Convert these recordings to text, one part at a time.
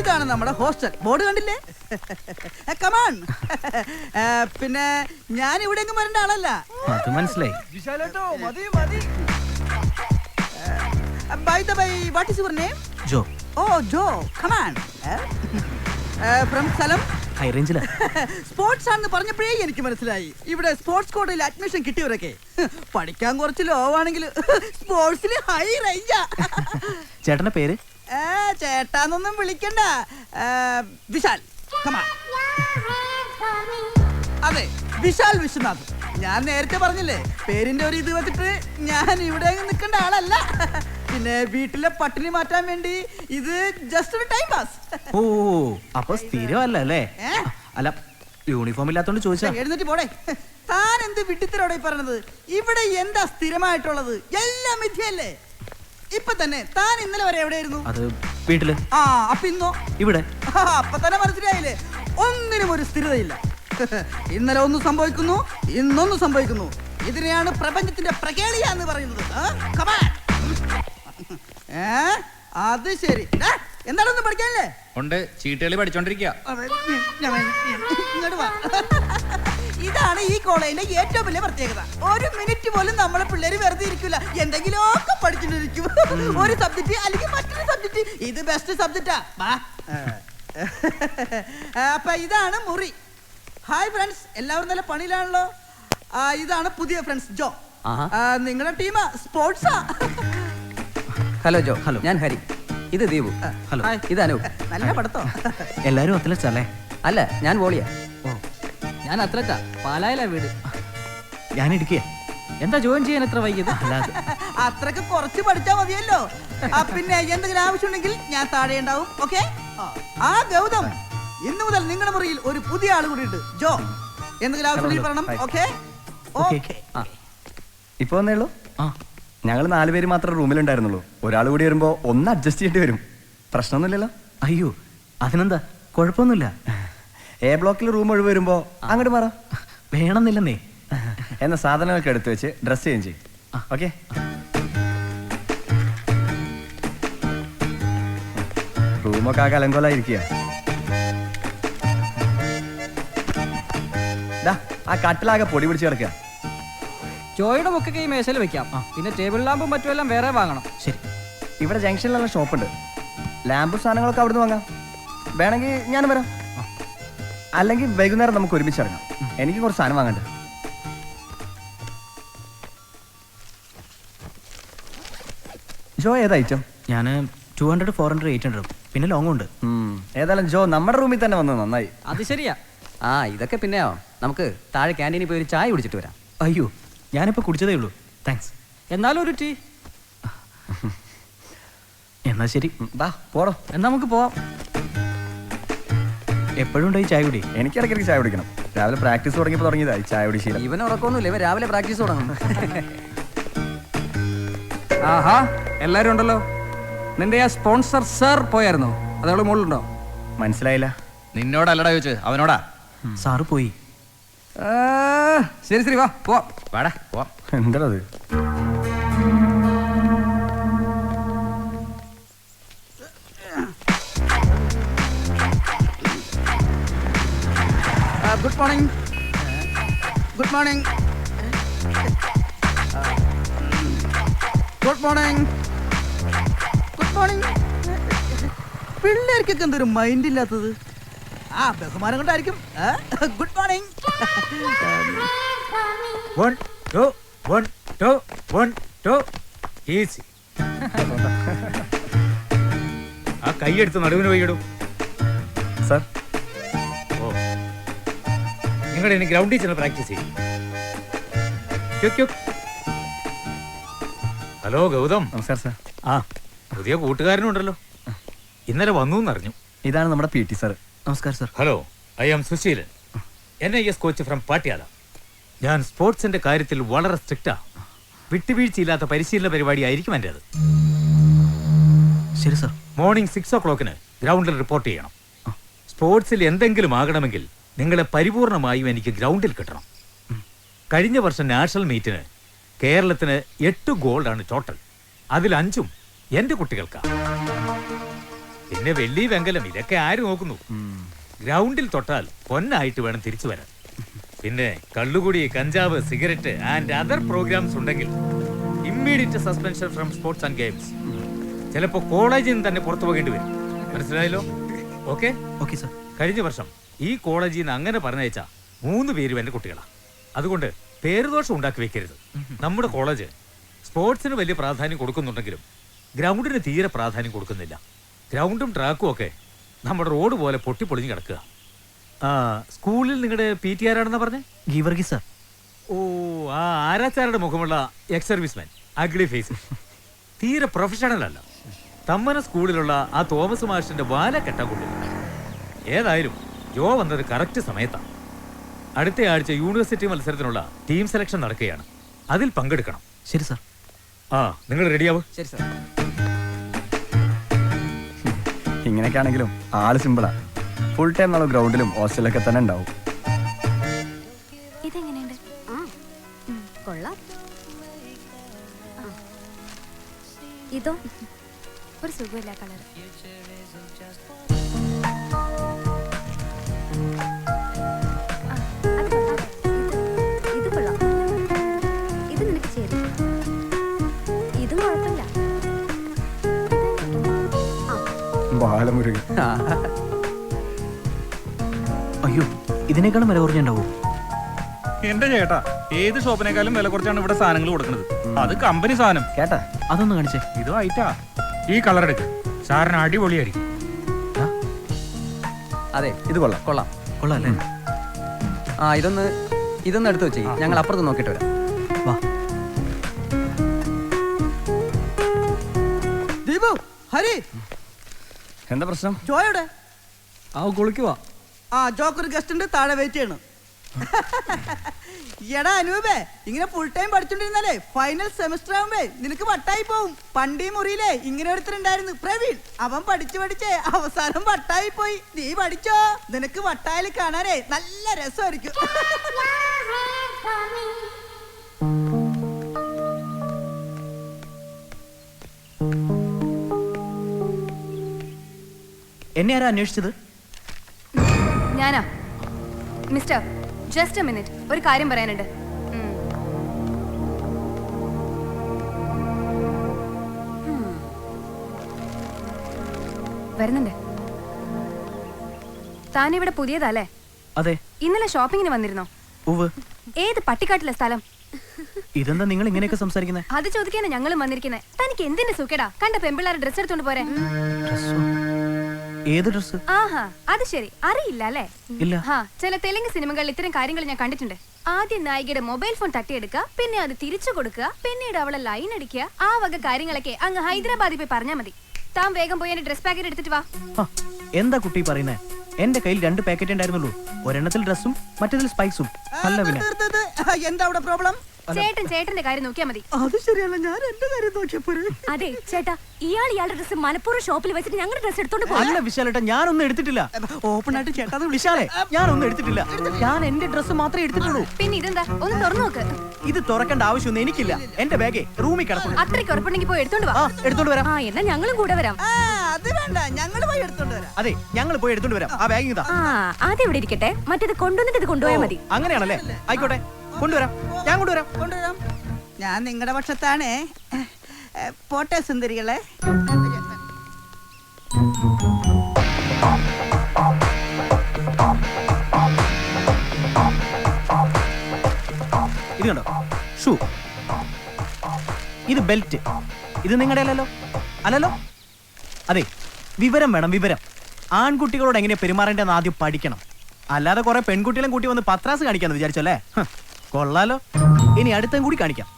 ഇതാണ് നമ്മുടെ hostel. Board കണ്ടില്ലേ? കമാൺ. പിന്നെ ഞാൻ ഇവിടെ എങ്ങും വരേണ്ട ആളല്ല. അത് മനസ്സിലായി. By the way, what is your name? Joe. Oh, Joe. Come on. From സ്ഥലം? ഹൈ റേഞ്ചിലാ. സ്പോർട്സ് ആണെന്ന് പറഞ്ഞപ്പോഴേ എനിക്ക് മനസ്സിലായി. ഇവിടെ സ്പോർട്സ് കോട്ടയിൽ അഡ്മിഷൻ കിട്ടിയവരൊക്കെ പഠിക്കാൻ കുറച്ച് ലോ ആണെങ്കിൽ സ്പോർട്സിൽ ഹൈ റേഞ്ചാ. ചേട്ടന്റെ പേര്? ചേട്ടാന്നൊന്നും വിളിക്കണ്ട. വിശാൽ. Come on. അതെ, വിശാൽ വിശ്വനാഥ്. ഞാൻ നേരത്തെ പറഞ്ഞില്ലേ, പേരിന്റെ ഒരു ഇത് വെച്ചിട്ട് ഞാൻ ഇവിടെ നിൽക്കേണ്ട ആളല്ല. പിന്നെ വീട്ടിലെ പട്ടിണി മാറ്റാൻ വേണ്ടി ഇത് ജസ്റ്റ് ഒരു ടൈം പാസ്. ഓ, അപ്പൊ സ്ഥിരമല്ല അല്ലേ? അല്ല, യൂണിഫോം ഇല്ലാത്തോണ്ട് ചോദിച്ചാ. എഴുന്നേറ്റ് പോടെ. താൻ എന്ത് വിട്ടിത്തരോടെ പറഞ്ഞത്? ഇവിടെ എന്താ സ്ഥിരമായിട്ടുള്ളത്? എല്ലാം മിഥ്യയല്ലേ. ഇപ്പൊ തന്നെ താൻ ഇന്നലെ വരെ എവിടെയായിരുന്നു? അത് വീട്ടില്. അപ്പൊ ഇന്നോ? ഇവിടെ. അപ്പൊ തന്നെ മനസ്സിലായില്ലേ, ഒന്നിനും ഒരു സ്ഥിരതയില്ല. ഇന്നലെ ഒന്ന് സംഭവിക്കുന്നു, ഇന്നൊന്ന് സംഭവിക്കുന്നു. ഇതിനെയാണ് പ്രപഞ്ചത്തിന്റെ പ്രകേളിയ എന്ന് പറയുന്നത്. അത് ശരി. എന്താണൊന്നും പഠിക്കാനല്ലേ? ഉണ്ട്, ചീട്ടുകളി പഠിച്ചോണ്ടിരിക്കുക. ഇതാണ് ഈ കോളേജിന്റെ ഏറ്റവും വലിയ പ്രത്യേകത. ഒരു മിനിറ്റ് പോലും നമ്മളെ പിള്ളേര് വെറുതെ ഇരിക്കില്ല, എന്തെങ്കിലുമൊക്കെ പഠിച്ചിട്ടിരിക്കും. ഒരു സബ്ജക്ട് അല്ലെങ്കിൽ മറ്റൊരു സബ്ജക്ട്. ഇത് ബെസ്റ്റ് സബ്ജക്റ്റാ. അപ്പൊ ഇതാണ് മുറി. ഹായ് ഫ്രണ്ട്സ്, എല്ലാവരും നല്ല പണിയിലാണല്ലോ. ഇതാണ് പുതിയ ഫ്രണ്ട്സ്, ജോ. നിങ്ങളുടെ ടീം സ്പോർട്സാ. ഹലോ ജോ. ഹലോ, ഞാൻ ഹരി. ഇത് ദീപു. ഹലോ, ഇത് അനൂപ്. നല്ല പഠിത്തോ? എല്ലാരും അത്ലറ്റ്സ് അല്ലേ? അല്ല, ഞാൻ വോളിയാ. ഓ, ഞാൻ അത്ലറ്റാ. പാലായിലാ വീട്. ഞാൻ ഇടുക്കിയ. എന്താ ജോയിൻ ചെയ്യാൻ എത്ര വൈകിയത്? അല്ലാതെ അത്രക്ക് കുറച്ച് പഠിച്ചാ മതിയല്ലോ. പിന്നെ എന്തെങ്കിലും ആവശ്യമുണ്ടെങ്കിൽ ഞാൻ താഴെ ഉണ്ടാവും. ഓക്കെ. ഗൗതം, ഇന്നു മുതൽ നിങ്ങളുടെ മുറിയിൽ ഒരു പുതിയ ആൾ കൂടി ഉണ്ട്, ജോ. എന്തെങ്കിലും ആവശ്യമുണ്ടെങ്കിൽ പറയണം. ഓക്കെ. ഓക്കെ. ഇപ്പൊ വന്നേ ഉള്ളൂ. ഞങ്ങൾ 4 പേര് മാത്രമേ റൂമിലുണ്ടായിരുന്നുള്ളൂ. ഒരാൾ കൂടി വരുമ്പോ ഒന്ന് അഡ്ജസ്റ്റ് ചെയ്യേണ്ടി വരും. പ്രശ്നമൊന്നുമില്ലല്ലോ? അയ്യോ, അതിനെന്താ, കുഴപ്പമൊന്നുമില്ല. എ ബ്ലോക്കിൽ റൂം ഒഴിവ് വരുമ്പോ അങ്ങോട്ട് മാറാം. വേണമെന്നില്ലെന്നേ. എന്ന സാധനങ്ങളൊക്കെ എടുത്തു വെച്ച് ഡ്രസ് ചേഞ്ച് ചെയ്യും. ഓക്കെ. റൂമൊക്കെ ആകെ അലങ്കോലായിരിക്കുക. ആ കട്ടിലാകെ പൊടി പിടിച്ച് കിടക്കുക. ജോയുടെ ബുക്കൊക്കെ ഈ മേശയിൽ വെക്കാം. പിന്നെ ടേബിൾ ലാമ്പും മറ്റുമെല്ലാം വേറെ വാങ്ങണം. ശരി. ഇവിടെ ജംഗ്ഷനിലുള്ള ഷോപ്പുണ്ട്. ലാമ്പും സാധനങ്ങളൊക്കെ അവിടുന്ന് വാങ്ങാം. വേണമെങ്കിൽ ഞാൻ വരാം. അല്ലെങ്കിൽ വൈകുന്നേരം നമുക്ക് ഒരുമിച്ച് ഇറങ്ങാം. എനിക്ക് കുറച്ച് സാധനം വാങ്ങണ്ട. ജോ, ഏത് ഐറ്റം? ഞാൻ 200, 400, 800 പിന്നെ ലോങ് ഉണ്ട്. ഏതായാലും ജോ നമ്മുടെ റൂമിൽ തന്നെ വന്നത് നന്നായി. അത് ശരിയാ. ഇതൊക്കെ പിന്നെയോ. നമുക്ക് താഴെ ക്യാൻറ്റീനിൽ പോയി ഒരു ചായ കുടിച്ചിട്ട് വരാം. അയ്യോ, ഞാനിപ്പോ കുടിച്ചതേ ഉള്ളൂ. താങ്ക്സ്. എന്നാലും ഒരു ടീ. എന്നാ ശരി, പോടോ. എന്നാ നമുക്ക് പോവാം. എപ്പോഴും ഉണ്ടായി ചായ കുടി? എനിക്ക് ഇടയ്ക്കിടയ്ക്ക് ചായ കുടിക്കണം. രാവിലെ പ്രാക്ടീസ് തുടങ്ങിയതായി ചായ കുടി ശീലം. ഇവൻ ഉറക്കൊന്നുമില്ല, ഇവൻ രാവിലെ പ്രാക്ടീസ് തുടങ്ങും. ആഹാ, എല്ലാരും ഉണ്ടല്ലോ. നിന്റെ ആ സ്പോൺസർ സർ പോയായിരുന്നോ? അതവള് മുകളിലുണ്ടോ? മനസ്സിലായില്ല. നിന്നോടല്ലടാ ചോദിച്ചത്, അവനോടാ. സാറ് പോയി. ശരി ശരി, വാ പോവാം. വാടാ പോവാം. എന്താ അത്? Good morning. Good morning. Good morning. Good morning. പിള്ളേർക്കൊക്കെ എന്തൊരു മൈൻഡ് ഇല്ലാത്തത്? ബഹുമാനം കൊണ്ടായിരിക്കും. Good morning. 1 2 1 2 1 2 ഈസി. ആ കൈയെടുത്ത് നടുവിന് വൈകിടും. സർ, ഓ, നിങ്ങളുടെ ഇനി ഗ്രൗണ്ടിൽ ചെന്ന് പ്രാക്ടീസ് ചെയ്യും. ഹലോ ഗൗതം. നമസ്കാരം സർ. പുതിയ കൂട്ടുകാരനുണ്ടല്ലോ, ഇന്നലെ വന്നു എന്നറിഞ്ഞു. ഇതാണ് നമ്മുടെ PT സർ. നമസ്കാരം sir. Hello, I am Susheelan, NIS coach from Patiala. ഞാൻ സ്പോർട്സിന്റെ കാര്യത്തിൽ വളരെ സ്ട്രിക്റ്റാ. വിട്ടുവീഴ്ചയില്ലാത്ത പരിശീലന പരിപാടി ആയിരിക്കും എൻ്റെ അത്. ശരി സർ. മോർണിംഗ് 6 o'clock ഗ്രൗണ്ടിൽ റിപ്പോർട്ട് ചെയ്യണം. സ്പോർട്സിൽ എന്തെങ്കിലും ആകണമെങ്കിൽ നിങ്ങളെ പരിപൂർണമായും എനിക്ക് ഗ്രൗണ്ടിൽ കിട്ടണം. കഴിഞ്ഞ വർഷം നാഷണൽ മീറ്റിന് കേരളത്തിന് 8 ഗോൾഡാണ് ടോട്ടൽ. അതിൽ 5 എൻ്റെ കുട്ടികൾക്കാണ്. പിന്നെ വെള്ളി വെങ്കലം ഇതൊക്കെ ആര് നോക്കുന്നു? ഗ്രൗണ്ടിൽ തൊട്ടാൽ പൊന്നായിട്ട് വേണം തിരിച്ചു വരാൻ. പിന്നെ കള്ളുകുടി, കഞ്ചാവ്, സിഗരറ്റ് ആൻഡ് അതർ പ്രോഗ്രാംസ് ഉണ്ടെങ്കിൽ immediate suspension from sports and games. ചിലപ്പോ കോളേജിൽ നിന്ന് തന്നെ പുറത്തു പോകേണ്ടി വരും. മനസ്സിലായല്ലോ? Okay okay sir. കഴിഞ്ഞ വർഷം ഈ കോളേജിൽ നിന്ന് അങ്ങനെ പറഞ്ഞയച്ച 3 പേരും എന്റെ കുട്ടികളാണ്. അതുകൊണ്ട് പേരുദോഷം ഉണ്ടാക്കി വെക്കരുത്. നമ്മുടെ കോളേജ് സ്പോർട്സിന് വലിയ പ്രാധാന്യം കൊടുക്കുന്നുണ്ടെങ്കിലും ഗ്രൗണ്ടിന് തീരെ പ്രാധാന്യം കൊടുക്കുന്നില്ല. ഗ്രൗണ്ടും ട്രാക്കും ഒക്കെ നമ്മുടെ റോഡ് പോലെ പൊട്ടിപ്പൊളിഞ്ഞ് കിടക്കുക. സ്കൂളിൽ നിങ്ങളുടെ PT ആരാണെന്നാ പറഞ്ഞേ? ഗീവർഗി സർ. ഓ, ആ ആരാച്ചാരുടെ മുഖമുള്ള എക്സ് സർവീസ്മാൻ, അഗ്ലി ഫേസ്. തീരെ പ്രൊഫഷണൽ അല്ല. തമ്മന സ്കൂളിലുള്ള ആ തോമസ് മാഷിന്റെ വാല കെട്ടാൻ കൊള്ളില്ല. ഏതായാലും ജോ വന്നത് കറക്റ്റ് സമയത്താണ്. അടുത്ത ആഴ്ച യൂണിവേഴ്സിറ്റി മത്സരത്തിനുള്ള ടീം സെലക്ഷൻ നടക്കുകയാണ്. അതിൽ പങ്കെടുക്കണം. ശരി സർ. നിങ്ങൾ റെഡിയാവും? ശരി സാർ. ഇങ്ങനെയൊക്കെ ആണെങ്കിലും ആള് സിമ്പിളാ. ഫുൾ ടൈം നമ്മൾ ഗ്രൗണ്ടിലും ഹോസ്റ്റലിലൊക്കെ തന്നെ ഉണ്ടാവും. ഇതെങ്ങനെയുണ്ട്? കൊള്ളാം. ഇതോ ഒരു സുഖമില്ല കളർ. ഇത് കൊള്ളാം. ഇത് നിനക്ക് ചേരും. ഇതും കുഴപ്പമില്ല. ബാലമുരുകൻ. അയ്യോ, ഇതിനേക്കാളും വില കുറഞ്ഞുണ്ടാവും. എന്റെ ചേട്ടാ, ഏത് ഷോപ്പിനേക്കാളും വില കുറച്ചാണ് ഇവിടെ സാധനങ്ങൾ കൊടുക്കുന്നത്. അത് കമ്പനി സാധനം. കേട്ടാ? അതൊന്ന് കാണിച്ചേ. ഇതും ആയിട്ടാ. ഈ കളർ എടുക്ക്, സാറിന് അടിപൊളിയായിരിക്കും. അതെ, ഇത് കൊള്ളാം. കൊള്ളാം. കൊള്ളാം അല്ലേ? ഇതൊന്ന് എടുത്തു വെച്ചേ, ഞങ്ങൾ അപ്പുറത്ത് നോക്കിയിട്ട് വരാം. വാ. ദീപു, ഹരി, എന്താ പ്രശ്നം? ജോയോടെ? കുളിക്കുവാ. ജോക്ക് ഒരു ഗസ്റ്റ് ഉണ്ട്, താഴെ വെയിറ്റ് ചെയ്യണം. എടാ അനൂപേ, ഇങ്ങനെ ഫുൾ ടൈം പഠിച്ചോണ്ടിരുന്നാലേ ഫൈനൽ സെമിസ്റ്റർ ആവുമ്പേ നിനക്ക് വട്ടായി പോവും. പണ്ടീ മുറിയിലേ ഇങ്ങനെ ഒരുത്തരുണ്ടായിരുന്നു, പ്രവീൺ. അവൻ പഠിച്ചേ അവസാനം വട്ടായി പോയി. നീ പഠിച്ചോ, നിനക്ക് വട്ടായാലും കാണാനേ നല്ല രസമായിരിക്കും. എന്നെ ആരാ അന്വേഷിച്ചത്? ഞാനാ. മിസ്റ്റർ, ജസ്റ്റ് എ മിനിറ്റ്, ഒരു കാര്യം പറയാനുണ്ട്. വരുന്നുണ്ട്. താനിവിടെ പുതിയതല്ലേ? അതെ. ഇന്നലെ ഷോപ്പിങ്ങിന് വന്നിരുന്നോ? ഉവ്. ഏത് പട്ടിക്കാട്ടിലെ സ്ഥലം? ഇതെന്താ നിങ്ങൾ ഇങ്ങനെയൊക്കെ സംസാരിക്കുന്നത്? അത് ചോദിക്കാനാ ഞങ്ങളും വന്നിരിക്കുന്നത്. തനിക്ക് എന്തിന്റെ സുഖേടാ? കണ്ട പെമ്പിള്ളാരെ ഡ്രസ് എടുത്തോണ്ട് പോരെ. ഏത് ഡ്രസ്? ആഹാ, അത് ശരി, അറിയില്ല അല്ലേ? ഇല്ല. ചില തെലുങ്ക് സിനിമകളിൽ ഇത്തരം കാര്യങ്ങൾ ഞാൻ കണ്ടിട്ടുണ്ട്. ആദ്യം നായികയുടെ മൊബൈൽ ഫോൺ തട്ടിയെടുക്കുക, പിന്നെ അത് തിരിച്ചു കൊടുക്കുക, പിന്നീട് അവളെ ലൈൻ അടിക്കുക. ആ വക കാര്യങ്ങളൊക്കെ അങ്ങ് ഹൈദരാബാദിൽ പോയി പറഞ്ഞാൽ മതി. താൻ വേഗം പോയി എന്റെ ഡ്രസ് പാക്കറ്റ് എടുത്തിട്ട് വാ. എന്താ കുട്ടി പറയുന്നേ? എന്റെ കയ്യിൽ 2 പാക്കറ്റ് ഉണ്ടായിരുന്നുള്ളൂ. ഒരെണ്ണത്തിൽ ഡ്രസ്സും മറ്റേതിൽ സ്പൈസും. അല്ല പിന്നെ എന്താ അവിടെ പ്രോബ്ലം? ചേട്ടന്റെ കാര്യം നോക്കിയാ മതി. അത് ശരിയല്ല, ഞാൻ എന്റെ കാര്യം നോക്കിയപ്പോഴേ. അതെ ചേട്ടാ, ഇയാളുടെ ഡ്രസ് മനഃപൂർവ്വം ഷോപ്പിൽ വെച്ചിട്ട് ഞങ്ങളുടെ ഡ്രസ് എടുത്തോണ്ട് പോയി. അല്ല വിശാലേട്ടാ, ഞാനൊന്നും എടുത്തിട്ടില്ല. ഓപ്പൺ ആയിട്ട് ചേട്ടാ വിശാലേ, ഞാനൊന്നും എടുത്തിട്ടില്ല. ഞാൻ എന്റെ ഡ്രസ് മാത്രമേ എടുത്തിട്ടുള്ളൂ. പിന്നെ ഇതെന്താ? ഒന്ന് തുറന്നു നോക്ക്. ഇത് തുറക്കേണ്ട ആവശ്യമൊന്നും എനിക്കില്ല. എന്റെ ബാഗേ റൂമിൽ കിടക്കുന്നു. അത്രയ്ക്ക് ഉറപ്പുണ്ടെങ്കിൽ പോയി എടുത്തോണ്ട് വാ. എടുത്തോണ്ട് വരാം. എന്നാ ഞങ്ങളും കൂടെ വരാം. അത് വേണ്ട, ഞങ്ങള് പോയി എടുത്തോണ്ട് വരാം. അതെ, ഞങ്ങൾ പോയി എടുത്തോണ്ട് വരാം. ആ ബാഗ് ഇതാ. ആദ്യം ഇവിടെ ഇരിക്കട്ടെ, മറ്റേത് കൊണ്ടുവന്നിട്ട് ഇത് കൊണ്ടുപോയാൽ മതി. അങ്ങനെയാണല്ലേ? ആയിക്കോട്ടെ, കൊണ്ടുവരാം. ഞാൻ കൊണ്ടുവരാം. ഞാൻ നിങ്ങളുടെ പക്ഷത്താണേ. പോട്ടെ സുന്ദരികളെ. ഇത് കണ്ടോ? ഷൂ. ഇത് ബെൽറ്റ്. ഇത് നിങ്ങളുടെ അല്ലല്ലോ? അല്ലല്ലോ? അതെ, വിവരം വേണം, വിവരം. ആൺകുട്ടികളോട് എങ്ങനെ പെരുമാറേണ്ടതെന്ന് ആദ്യം പഠിക്കണം. അല്ലാതെ കുറെ പെൺകുട്ടികളും കൂട്ടി വന്ന് പത്രാസ് കാണിക്കാന്ന് വിചാരിച്ചല്ലേ? കൊള്ളാലോ. ഇനി അടുത്തും കൂടി കാണിക്കാം.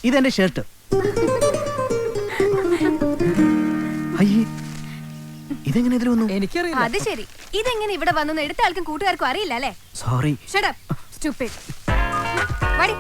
ഇതെന്റെ ഷർട്ട്. അയ്യേ, ഇതെങ്ങനെ ഇതിൽ വന്നു? എനിക്കറിയില്ല. അത് ശരി, ഇതെങ്ങനെ ഇവിടെ വന്നു എടുത്ത ആൾക്കും കൂട്ടുകാർക്കും അറിയില്ല അല്ലേ? സോറി. Shut up, stupid. വാടി.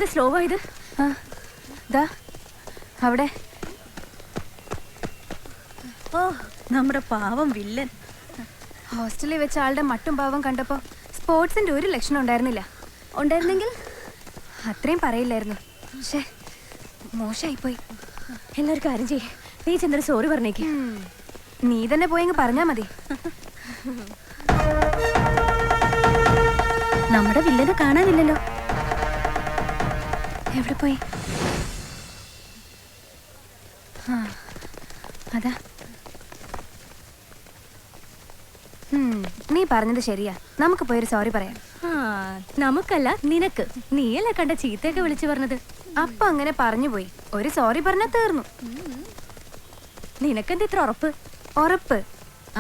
ഇതെന്ത് സ്ലോ ആയത് ദാ അവിടെ. ഓ നമ്മുടെ പാവം വില്ലൻ. ഹോസ്റ്റലിൽ വെച്ച ആളുടെ മട്ടും പാവം കണ്ടപ്പോ സ്പോർട്സിന്റെ ഒരു ലക്ഷണം ഉണ്ടായിരുന്നില്ല. ഉണ്ടായിരുന്നെങ്കിൽ അത്രയും പറയില്ലായിരുന്നു. പക്ഷേ മോശമായിപ്പോയി. എന്നൊരു കാര്യം ചെയ്യേ, നീ ചെന്നൊരു സോറി പറഞ്ഞേക്ക്. നീ തന്നെ പോയെങ്കിൽ പറഞ്ഞാ മതി. നമ്മുടെ വില്ലനെ കാണാനില്ലല്ലോ. എവിടെ പോയി? അതാ. നീ പറഞ്ഞത് ശരിയാ, നമുക്ക് പോയൊരു സോറി പറയാം. നമുക്കല്ല നിനക്ക്. നീയല്ലേ കണ്ട ചീത്തയൊക്കെ വിളിച്ചു പറഞ്ഞത്. അപ്പൊ അങ്ങനെ പറഞ്ഞു പോയി. ഒരു സോറി പറഞ്ഞാ തീർന്നു. നിനക്കെന്ത് ഇത്ര ഉറപ്പ്? ഉറപ്പ്?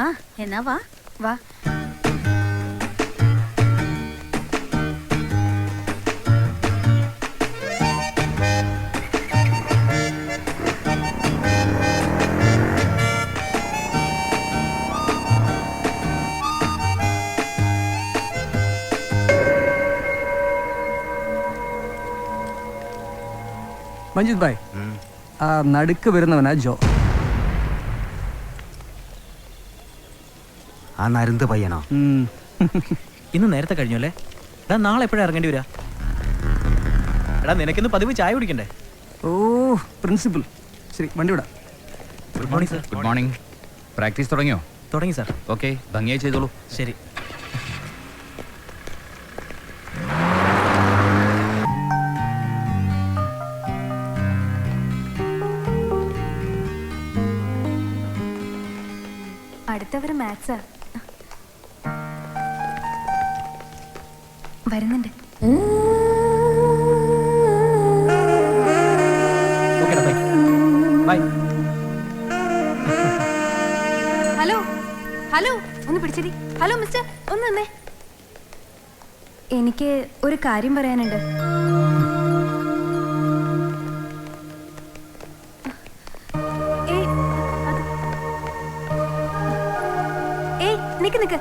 ആ എന്നാ വാ വാ. മഞ്ജിത് ഭായ്, ആ നടുക്ക് വരുന്നവനാ ജോ. ആ നരുന്ത് പയ്യനോ? ഇന്ന് നേരത്തെ കഴിഞ്ഞു അല്ലേ? എടാ നാളെ എപ്പോഴാ ഇറങ്ങേണ്ടി വരാ? എടാ നിനക്കിന്ന് പതിവ് ചായ കുടിക്കണ്ടേ? ഓ പ്രിൻസിപ്പൽ. ശരി, വണ്ടി വിടാം. Good morning sir. Good morning. Practice തുടങ്ങിയോ? തുടങ്ങി സാർ. ഓക്കെ, ഭംഗിയായി ചെയ്തോളൂ. ശരി. അടുത്തവര് മാത്സാ. വരുന്നുണ്ട്. ഹലോ ഹലോ, ഒന്ന് പിടിച്ചതി. ഹലോ മിസ്റ്റർ, ഒന്ന് നിന്നേ. എനിക്ക് ഒരു കാര്യം പറയാനുണ്ട്. നിക്ക്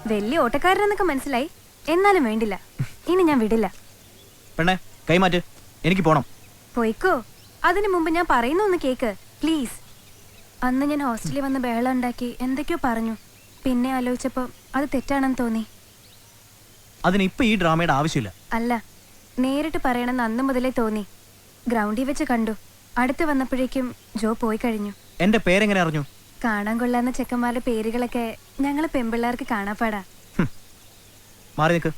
വലിയ ഓട്ടക്കാരനെന്നൊക്കെ മനസ്സിലായി, എന്നാലും വേണ്ടില്ല. ഇനി ഞാൻ വിടില്ല. പെണ്ണെ കൈമാറ്റ്, എനിക്ക് പോണം. പോയിക്കോ. അതിനു മുമ്പ് ഞാൻ പറയുന്ന ഒന്ന് കേക്ക് പ്ലീസ്. അന്ന് ഞാൻ ഹോസ്റ്റലിൽ വന്ന് ബഹളം ഉണ്ടാക്കി എന്തൊക്കെയോ പറഞ്ഞു. പിന്നെ ആലോചിച്ചപ്പോ അത് തെറ്റാണെന്ന് തോന്നി. അതിനിപ്പോ ഈ ഡ്രാമയുടെ ആവശ്യമില്ല. അല്ല, നേരിട്ട് പറയണമെന്ന് അന്ന് മുതലേ തോന്നി. ഗ്രൗണ്ടിൽ വെച്ച് കണ്ടു. അടുത്ത് വന്നപ്പോഴേക്കും ജോ പോയി കഴിഞ്ഞു. എന്റെ പേരെങ്ങനെ അറിഞ്ഞു? കാണാൻ കൊള്ളാവുന്ന ചെക്കന്മാരുടെ പേരുകളൊക്കെ ഞങ്ങള് പെമ്പിള്ളേർക്ക് കാണാപ്പാടാ. മാറി നിൽക്ക്.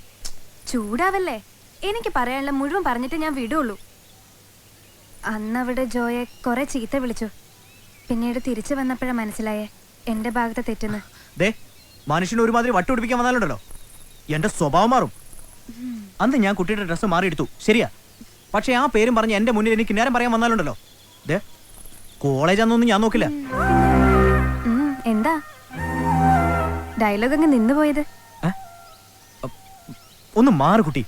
ചൂടാവല്ലേ, എനിക്ക് പറയാനുള്ള മുഴുവൻ പറഞ്ഞിട്ട് ഞാൻ വിടുള്ളൂ. അന്നവിടെ ജോയെ കുറെ ചീത്ത വിളിച്ചു. പിന്നീട് തിരിച്ചു വന്നപ്പോഴാ മനസ്സിലായേ എന്റെ ഭാഗത്തെ തെറ്റെന്ന്. ദേ, മനുഷ്യന് ഒരുമാതിരി വട്ടുപിടിപ്പിക്കാൻ വന്നാലുണ്ടല്ലോ എന്റെ സ്വഭാവം മാറും. അന്ന് ഞാൻ കുട്ടിയുടെ ഡ്രസ്സ് മാറിയെടുത്തു, ശരിയാ. പക്ഷെ ആ പേരും പറഞ്ഞ് എന്റെ മുന്നിൽ എനിക്ക് നേരം പറയാൻ വന്നാലുണ്ടല്ലോ, ദേ കോളേജാന്നൊന്നും ഞാൻ നോക്കില്ല. എന്താ ഡയലോഗ് അങ്ങ് നിന്നു പോയത്? ഒന്ന് മാറു കുട്ടി.